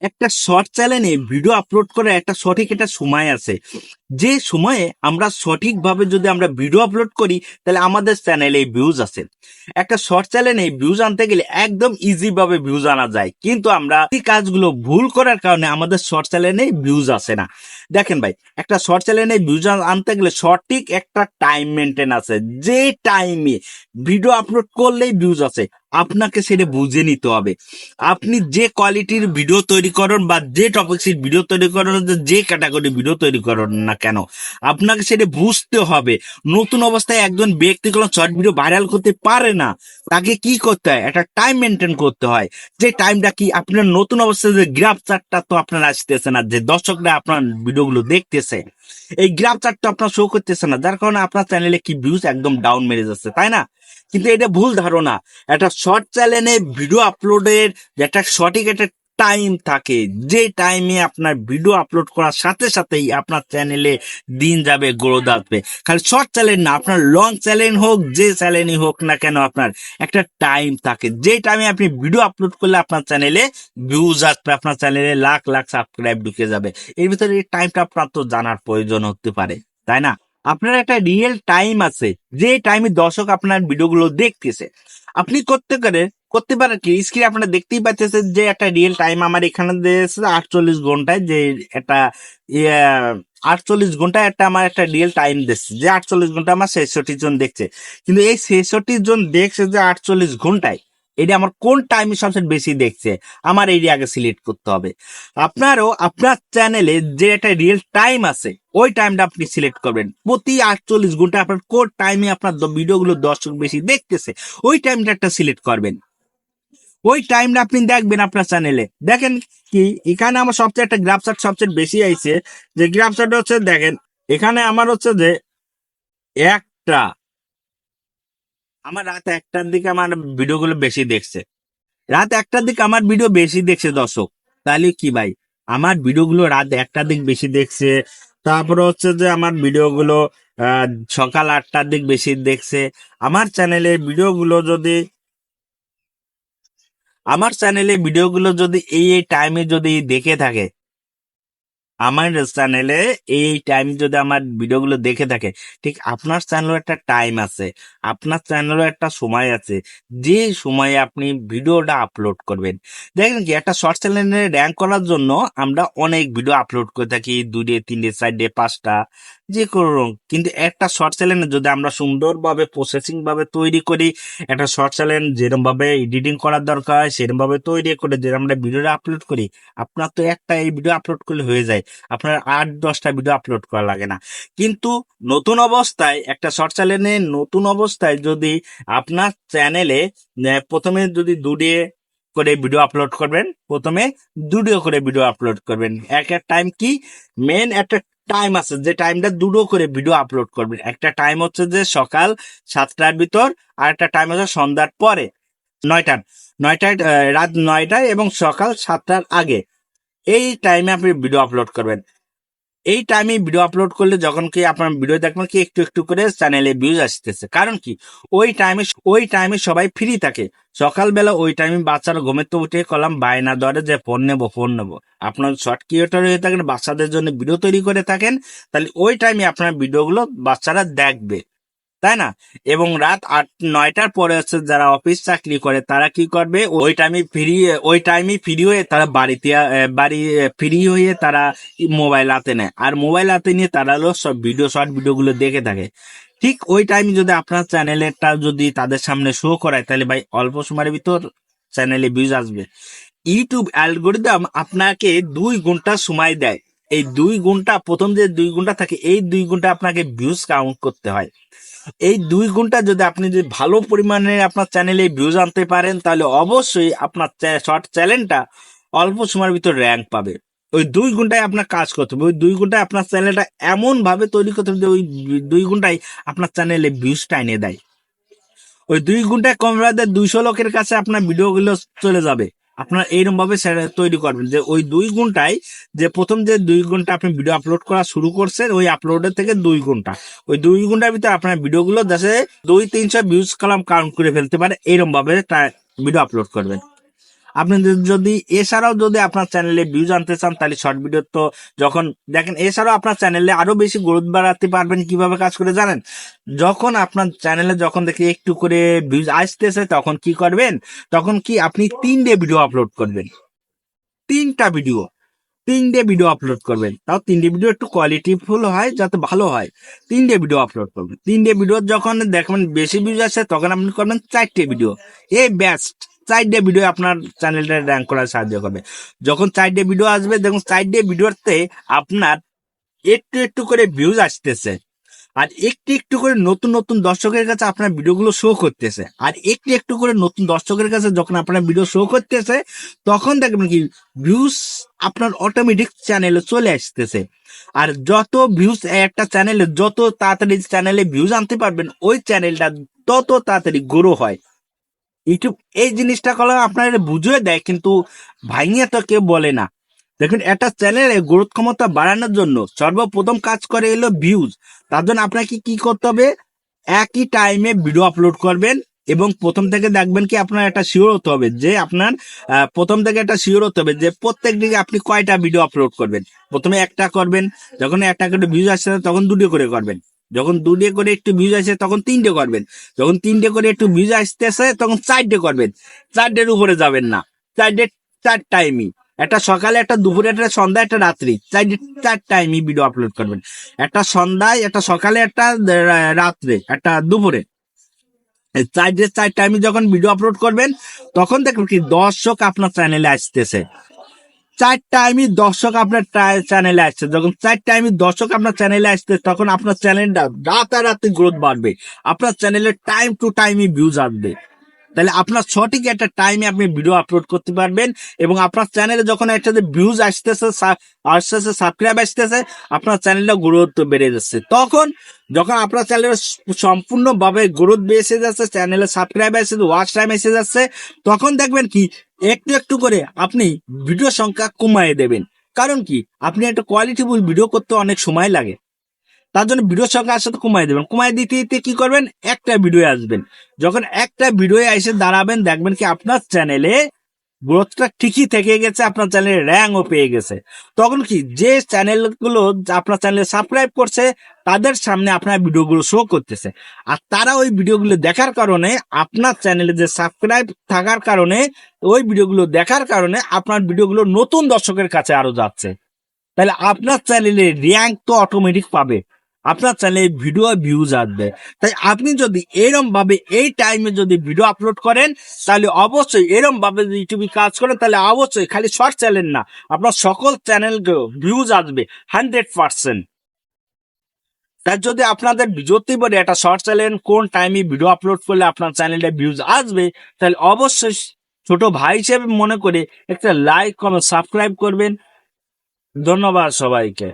একটা শর্ট চ্যানেলে video upload করার একটা সঠিক একটা সময় আছে, যে সময়ে আমরা সঠিকভাবে যদি আমরা ভিডিও আপলোড করি তাহলে আমাদের চ্যানেলে ভিউজ আছে। একটা শর্ট চ্যানেলে ভিউজ আনতে গেলে একদম ইজি ভাবে ভিউজ আনা যায়, কিন্তু আমরা এই কাজগুলো ভুল করার কারণে আমাদের শর্ট চ্যানেলে ভিউজ আসে না। দেখেন ভাই, একটা শর্ট চ্যানেলে ভিউজ আনতে গেলে সঠিক একটা টাইম মেনটেন আছে, যে টাইমে ভিডিও আপলোড করলেই ভিউজ আছে আপনাকে সেটা বুঝে নিতে হবে। আপনি যে কোয়ালিটির ভিডিও তৈরি করেন বা যে টপিক্সের ভিডিও তৈরি করেন, যে ক্যাটাগরি ভিডিও তৈরি করেন না কেন, আপনাকে সেটা বুঝতে হবে। নতুন অবস্থায় একজন ব্যক্তি কোনো শর্ট ভিডিও ভাইরাল করতে পারে না, তাকে কি করতে হয়, একটা টাইম মেনটেন করতে হয়। যে টাইমটা কি, আপনার নতুন অবস্থায় যে গ্রাফ চার্টটা তো আপনার আসতেছে না, যে দর্শকরা আপনার ভিডিওগুলো দেখতেছে এই গ্রাফ চার্টটা আপনার শো করতেছে না, যার কারণে আপনার চ্যানেলে কি ভিউজ একদম ডাউন মেরে যাচ্ছে, তাই না? কিন্তু এটা ভুল ধারণা। একটা শর্ট চ্যানেলে ভিডিও আপলোডের যে একটা সঠিক একটা টাইম থাকে, যে টাইমে আপনার ভিডিও আপলোড করার সাথে সাথেই আপনার চ্যানেলে দিন যাবে, গ্রোথ আসবে। খালি শর্ট চ্যানেল না, আপনার লং চ্যানেল হোক, যে চ্যানেলই হোক না কেন, আপনার একটা টাইম থাকে, যে টাইমে আপনি ভিডিও আপলোড করলে আপনার চ্যানেলে ভিউজ আসবে, আপনার চ্যানেলে লাখ লাখ সাবস্ক্রাইব ঢুকে যাবে। এর ভিতরে এই টাইমটা আপনার তো জানার প্রয়োজন হতে পারে, তাই না? আপনার একটা রিয়েল টাইম আছে, যে টাইমে দর্শক আপনার ভিডিওগুলো দেখতেছে। আপনি করতে পারেন কি, স্ক্রিনে আপনারা দেখতেই পাচ্ছেন যে একটা রিয়েল টাইম আমার এখানে দিয়েছে 48 ঘন্টায়, যে একটা 48 ঘন্টায় একটা আমার একটা রিয়েল টাইম দিচ্ছে, যে 48 ঘন্টা আমার 66 জন দেখছে। কিন্তু এই 66 জন দেখছে যে 48 ঘন্টায়, এটা আমার কোন টাইমে সবচেয়ে বেশি দেখছে, আমার এই আগে সিলেক্ট করতে হবে। আপনারও আপনার চ্যানেলে যে একটা রিয়েল টাইম আছে, ওই টাইমটা আপনি সিলেক্ট করবেন। প্রতি 48 ঘন্টা আপনার কোন টাইমে আপনার ভিডিওগুলো দর্শক বেশি দেখতেছে, ওই টাইমটা একটা সিলেক্ট করবেন। ওই টাইমটা আপনি দেখবেন আপনার চ্যানেলে। দেখেন কি, এখানে আমার সবচেয়ে একটা গ্রাফ চার্ট সবচেয়ে বেশি আইছে, যে গ্রাফ চার্ট হচ্ছে, দেখেন এখানে আমার হচ্ছে যে একটা, আমার রাত 1টার দিকে আমার ভিডিওগুলো বেশি দেখছে, রাত 1টার দিকে আমার ভিডিও বেশি দেখছে দর্শক। তাহলে কি ভাই, আমার ভিডিওগুলো রাত 1টার দিক বেশি দেখছে। তারপরে হচ্ছে যে আমার ভিডিওগুলো আহ সকাল 8টার দিক বেশি দেখছে। আমার চ্যানেলে ভিডিওগুলো যদি আমার চ্যানেলে ভিডিওগুলো যদি এই টাইমে যদি দেখে থাকে, আমার চ্যানেলে এই টাইম যদি আমার ভিডিওগুলো দেখে থাকে, ঠিক আপনার চ্যানেলের একটা টাইম আছে, আপনার চ্যানেলের একটা সময় আছে, যে সময়ে আপনি ভিডিওটা আপলোড করবেন। দেখেন কি, একটা শর্ট চ্যানেলে র্যাঙ্ক করার জন্য আমরা অনেক ভিডিও আপলোড করে থাকি, 2ডে 3ডে 4ডে 5টা, যে কোনো। কিন্তু একটা শর্ট চ্যানেলে যদি আমরা সুন্দরভাবে প্রসেসিং ভাবে তৈরি করি, একটা শর্ট চ্যানেল যেরকম ভাবে এডিটিং করার দরকার হয় সেরকম ভাবে তৈরি করে যে আমরা ভিডিওটা আপলোড করি, আপনার তো একটা এই ভিডিও আপলোড করলে হয়ে যায়, আপনার 8-10টা ভিডিও আপলোড করা লাগে না। কিন্তু নতুন অবস্থায় একটা শর্ট চ্যানেলে, নতুন অবস্থায় যদি আপনার চ্যানেলে প্রথমে যদি 2ডে করে ভিডিও আপলোড করবেন, প্রথমে 2ডে করে ভিডিও আপলোড করবেন। একটা টাইম কি, মেন একটা টাইম আছে, যে টাইমটা 2ডো করে ভিডিও আপলোড করবেন। একটা টাইম হচ্ছে যে সকাল 7টার ভিতর, আর একটা টাইম হচ্ছে সন্ধ্যার পরে, 9টার, 9টায়, রাত 9টায় এবং সকাল 7টার আগে। এই টাইমে আপনি ভিডিও আপলোড করবেন। এই টাইমে ভিডিও আপলোড করলে যখন কি আপনার ভিডিও দেখবেন কি একটু একটু করে চ্যানেলে ভিউজ আসতেছে, কারণ কি, ওই টাইমে সবাই ফ্রি থাকে। সকালবেলা ওই টাইমে বাচ্চারা ঘুমের তো উঠে কলাম বায়না ধরে যে ফোন নেবো। আপনার শর্ট ক্রিয়েটর হয়ে থাকেন, বাচ্চাদের জন্য ভিডিও তৈরি করে থাকেন, তাহলে ওই টাইমে আপনার ভিডিওগুলো বাচ্চারা দেখবে, তাই না? এবং রাত 8-9টার পরে হচ্ছে যারা অফিস চাকরি করে তারা কি করবে, ওই টাইমে ফ্রি হয়ে তারা বাড়ি ফ্রি হয়ে তারা মোবাইল হাতে নেয়, আর মোবাইল হাতে নিয়ে তারা হলো সব শর্ট ভিডিওগুলো দেখে থাকে। ঠিক ওই টাইমে যদি আপনার চ্যানেলটা যদি তাদের সামনে শো করায়, তাহলে ভাই অল্প সময়ের ভিতর চ্যানেলে ভিউজ আসবে। ইউটিউব অ্যালগোরিদম আপনাকে 2 ঘন্টা সময় দেয়। এই 2 ঘন্টা, প্রথম যে 2 ঘন্টা থাকে, এই 2 ঘন্টা আপনাকে ভিউজ কাউন্ট করতে হয়। এই 2 ঘন্টা যদি আপনি যদি ভালো পরিমাণে আপনার চ্যানেলে ভিউজ আনতে পারেন, তাহলে অবশ্যই আপনার শর্ট চ্যানেলটা অল্প সময়ের ভিতর র্যাঙ্ক পাবে। ওই 2 ঘন্টায় আপনার কাজ করতে হবে, ওই 2 ঘন্টায় আপনার চ্যানেলটা এমন ভাবে তৈরি করতে হবে যে ওই 2 ঘন্টায় আপনার চ্যানেলে ভিউজটা এনে দেয়। ওই 2 ঘন্টায় কমরাতে 200 লোকের কাছে আপনার ভিডিওগুলো চলে যাবে। আপনার এইরকম ভাবে তৈরি করবেন যে ওই 2 ঘন্টায়, যে প্রথম যে 2 ঘন্টা আপনি ভিডিও আপলোড করা শুরু করছেন, ওই আপলোডের থেকে 2 ঘন্টা, ওই 2 ঘন্টার ভিতরে আপনার ভিডিওগুলো যাতে 200-300 ভিউজ কালাম কাউন্ট করে ফেলতে পারে, এইরকম ভাবে ভিডিও আপলোড করবেন। আপনাদের যদি এছাড়াও যদি আপনার চ্যানেলে ভিউজ আনতে চান, তাহলে শর্ট ভিডিও তো যখন দেখেন, এছাড়াও আপনার চ্যানেলে আরো বেশি গ্রোথ বাড়াতে পারবেন কিভাবে কাজ করে জানেন? যখন আপনার চ্যানেলে যখন দেখি একটু করে ভিউজ আসতেছে, তখন কি করবেন? তখন কি আপনি 3 ডে ভিডিও আপলোড করবেন, 3টা ভিডিও, 3 ডে ভিডিও আপলোড করবেন। তাও 3 ডে ভিডিও একটু কোয়ালিটিফুল হয়, যাতে ভালো হয়। 3 ডে ভিডিও আপলোড করবেন। 3 ডে ভিডিও যখন দেখবেন বেশি ভিউজ আসে, তখন আপনি করবেন 4টে ভিডিও। এই বেস্ট 4 ডে ভিডিও আপনার চ্যানেলটা র্যাঙ্ক করার সাহায্য করবে। যখন 4 ডে ভিডিও আসবে, দেখুন 4 ডে ভিডিওতে আপনার একটু একটু করে ভিউজ আসতেছে, আর একটু একটু করে নতুন নতুন দর্শকের কাছে আপনার ভিডিওগুলো শো করতেছে। আর একটু একটু করে নতুন দর্শকের কাছে যখন আপনার ভিডিও শো করতেছে, তখন দেখবেন কি ভিউজ আপনার অটোমেটিক চ্যানেলে চলে আসতেছে। আর যত ভিউজ একটা চ্যানেলে, যত তাড়াতাড়ি চ্যানেলে ভিউজ আনতে পারবেন, ওই চ্যানেলটা তত তাড়াতাড়ি গ্রো হয়। ইউটিউব এই জিনিসটা করলে আপনার বুঝিয়ে দেয়, কিন্তু ভাইয়া তো কেউ বলে না। দেখুন, একটা চ্যানেলে গ্রোথ ক্ষমতা বাড়ানোর জন্য সর্বপ্রথম কাজ করে এলো ভিউজ। তার জন্য আপনাকে কি করতে হবে? একই টাইমে ভিডিও আপলোড করবেন, এবং প্রথম থেকে দেখবেন কি আপনার একটা শিওর হতে হবে যে আপনার প্রথম থেকে একটা শিওর হতে হবে যে প্রত্যেক দিকে আপনি কয়টা ভিডিও আপলোড করবেন। প্রথমে একটা করবেন, যখন একটা করে ভিউজ আসছে তখন 2টে করে করবেন, যখন 2টে করে একটু ভিউজ আসে তখন 3টে করবেন, যখন 3টে করে একটু ভিউজ আসতেছে তখন 4টে করবেন। 4টের উপরে যাবেন না। 4টে, 4 টাইমই, একটা সকালে, একটা দুপুরে, একটা সন্ধ্যা, একটা রাত্রি, 4টাইমই ভিডিও আপলোড করবেন। একটা সন্ধ্যায়, একটা সকালে, একটা রাত্রে, একটা দুপুরে। 4টাইমে যখন ভিডিও আপলোড করবেন, তখন দেখবেন কি দর্শক আপনার চ্যানেলে আসতেছে। 4টাইমই দর্শক আপনার চ্যানেলে আসছে। যখন 4টাইমই দর্শক আপনার চ্যানেলে আসছে, তখন আপনার চ্যানেলটা রাতারাতি গ্রোথ বাড়বে। আপনার চ্যানেলে টাইম টু টাইমই ভিউজ আসবে। তাহলে আপনার সঠিক একটা টাইমে আপনি ভিডিও আপলোড করতে পারবেন, এবং আপনার চ্যানেলে যখন একটা ভিউজ আসতেছে, আসতেছে, সাবস্ক্রাইব আসতেছে, আপনার চ্যানেলটা গ্রোথ বেড়ে যাচ্ছে। তখন যখন আপনার চ্যানেল সম্পূর্ণভাবে গ্রোথ বেড়ে যাচ্ছে, চ্যানেলে সাবস্ক্রাইব আসছে, ওয়াচ টাইম এসে যাচ্ছে, তখন দেখবেন কি একটু একটু করে আপনি ভিডিও সংখ্যা কমিয়ে দেবেন। কারণ কি, আপনি একটা কোয়ালিটিফুল ভিডিও করতে অনেক সময় লাগে। তার জন্য ভিডিওর সংখ্যা আসলে কমাই দেবেন। কমাই দিতে দিতে কি করবেন? একটা ভিডিও আসবেন। যখন একটা ভিডিও এসে দাঁড়াবেন, দেখবেন কি আপনার চ্যানেলে গ্রোথটা ঠিকই থেকে গেছে, আপনার চ্যানেলে র্যাঙ্কও পেয়ে গেছে। তখন কি যে চ্যানেলগুলো আপনার চ্যানেলে সাবস্ক্রাইব করছে, তাদের সামনে আপনার ভিডিওগুলো শো করতেছে, আর তারা ওই ভিডিওগুলো দেখার কারণে, আপনার চ্যানেলে যে সাবস্ক্রাইব থাকার কারণে, ওই ভিডিওগুলো দেখার কারণে আপনার ভিডিওগুলো নতুন দর্শকের কাছে আরো যাচ্ছে। তাহলে আপনার চ্যানেলে র্যাঙ্ক তো অটোমেটিক পাবে, আপনার চ্যানেলে ভিডিও ভিউজ আসবে। তাই আপনি যদি এরম ভাবে এই টাইমে যদি ভিডিও আপলোড করেন, তাহলে অবশ্যই এরম ভাবে যদি ইউটিউবে কাজ করেন, তাহলে অবশ্যই খালি শর্ট চ্যানেল না, আপনার সকল চ্যানেলকে ভিউজ আসবে 100%। তাই যদি আপনাদের যদি বলে একটা শর্ট চ্যানেল কোন টাইমে ভিডিও আপলোড করলে আপনার চ্যানেলে ভিউজ আসবে, তাহলে অবশ্যই ছোট ভাই হিসেবে মনে করে একটা লাইক, কমেন্ট, সাবস্ক্রাইব করবেন। ধন্যবাদ সবাইকে।